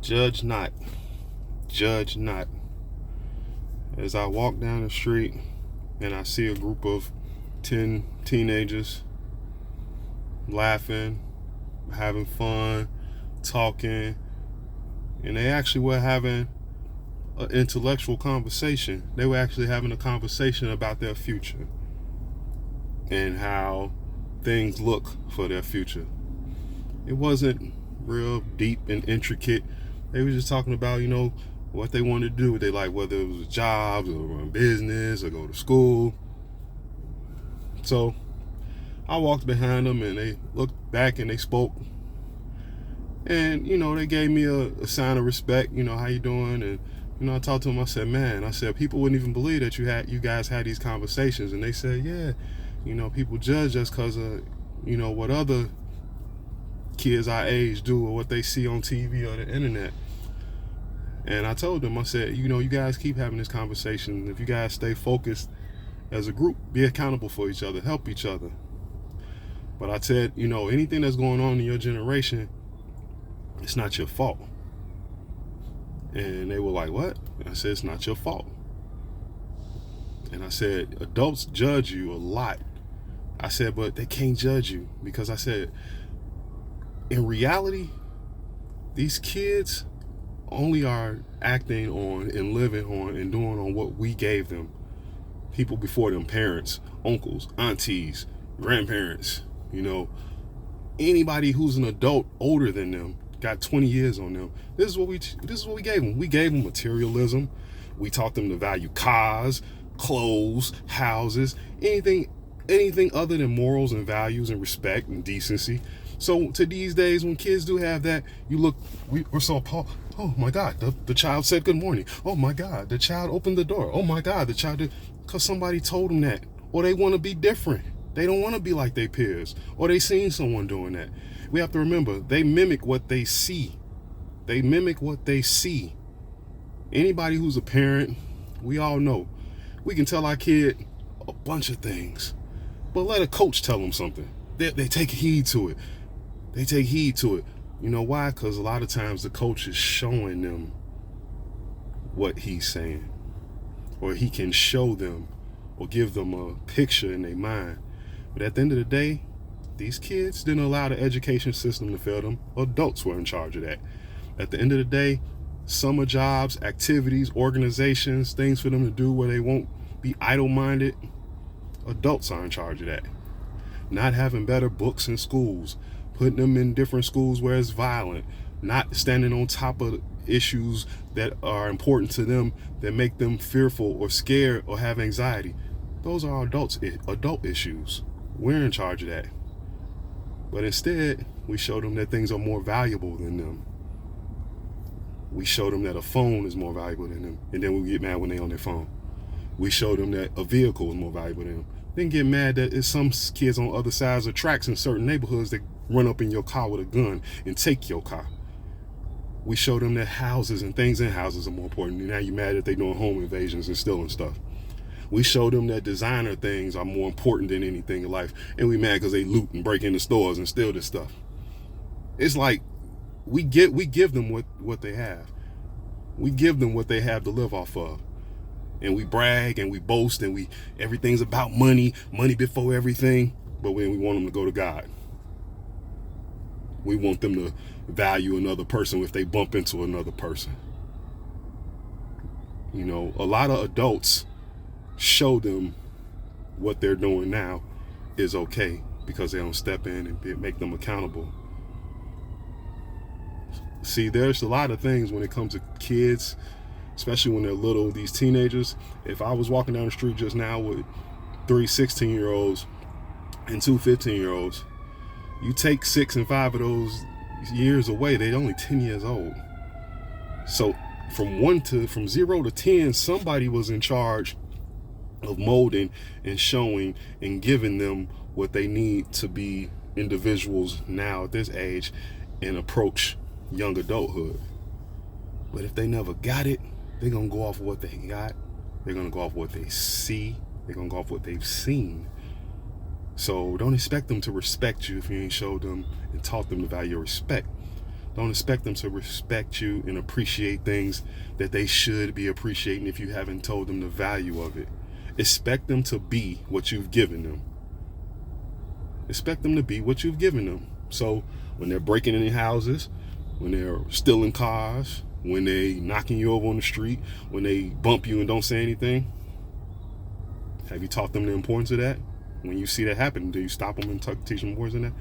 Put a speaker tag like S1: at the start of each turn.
S1: Judge not. Judge not. As I walk down the street and I see a group of 10 teenagers laughing, having fun, talking, and they actually were having an intellectual conversation. They were actually having a conversation about their future and how things look for their future. It wasn't real deep and intricate. They were just talking about, what they wanted to do. They like whether it was jobs or run business or go to school. So I walked behind them and they looked back and they spoke. And, they gave me a sign of respect, how you doing? And, I talked to them, I said, people wouldn't even believe that you guys had these conversations. And they said, yeah, people judge us because of, what other kids our age do or what they see on TV or the internet. And I told them, I said, you guys keep having this conversation. If you guys stay focused as a group, be accountable for each other, help each other. But I said, anything that's going on in your generation, it's not your fault. And they were like, what? And I said, it's not your fault. And I said, adults judge you a lot. I said, but they can't judge you because I said, in reality, these kids only are acting on and living on and doing on what we gave them. People before them, parents, uncles, aunties, grandparents, anybody who's an adult older than them, got 20 years on them. This is what we gave them. We gave them materialism. We taught them to value cars, clothes, houses, anything other than morals and values and respect and decency. So to these days, when kids do have that, we're so appalled. Oh my God, the child said good morning. Oh my God, the child opened the door. Oh my God, the child did, because somebody told them that. Or they want to be different. They don't want to be like their peers. Or they seen someone doing that. We have to remember, they mimic what they see. They mimic what they see. Anybody who's a parent, we all know. We can tell our kid a bunch of things. But let a coach tell them something. They take heed to it. They take heed to it. You know why? Because a lot of times the coach is showing them what he's saying. Or he can show them or give them a picture in their mind. But at the end of the day, these kids didn't allow the education system to fail them. Adults were in charge of that. At the end of the day, summer jobs, activities, organizations, things for them to do where they won't be idle-minded, adults are in charge of that. Not having better books in schools, putting them in different schools where it's violent, not standing on top of issues that are important to them that make them fearful or scared or have anxiety. Those are adult issues. We're in charge of that. But instead, we show them that things are more valuable than them. We show them that a phone is more valuable than them, and then we get mad when they're on their phone. We show them that a vehicle is more valuable than them. Then get mad that it's some kids on other sides of tracks in certain neighborhoods that run up in your car with a gun and take your car. We show them that houses and things in houses are more important. And now you're mad that they're doing home invasions and stealing stuff. We show them that designer things are more important than anything in life. And we mad because they loot and break into stores and steal this stuff. It's like we give them what they have. We give them what they have to live off of. And we brag and we boast and everything's about money before everything. But when we want them to go to God, we want them to value another person if they bump into another person. A lot of adults show them what they're doing now is okay because they don't step in and make them accountable. See, there's a lot of things when it comes to kids, especially when they're little, these teenagers. If I was walking down the street just now with 3 16-year-olds and 2 15-year-olds, you take 6 and 5 of those years away, they're only 10 years old. So from 0 to 10, somebody was in charge of molding and showing and giving them what they need to be individuals now at this age and approach young adulthood. But if they never got it, they're going to go off what they got. They're going to go off what they see. They're going to go off what they've seen. So don't expect them to respect you if you ain't showed them and taught them to value respect. Don't expect them to respect you and appreciate things that they should be appreciating if you haven't told them the value of it. Expect them to be what you've given them. Expect them to be what you've given them. So when they're breaking into houses, when they're stealing cars, when they knocking you over on the street, when they bump you and don't say anything, have you taught them the importance of that? When you see that happen, do you stop them and teach them the importance of that?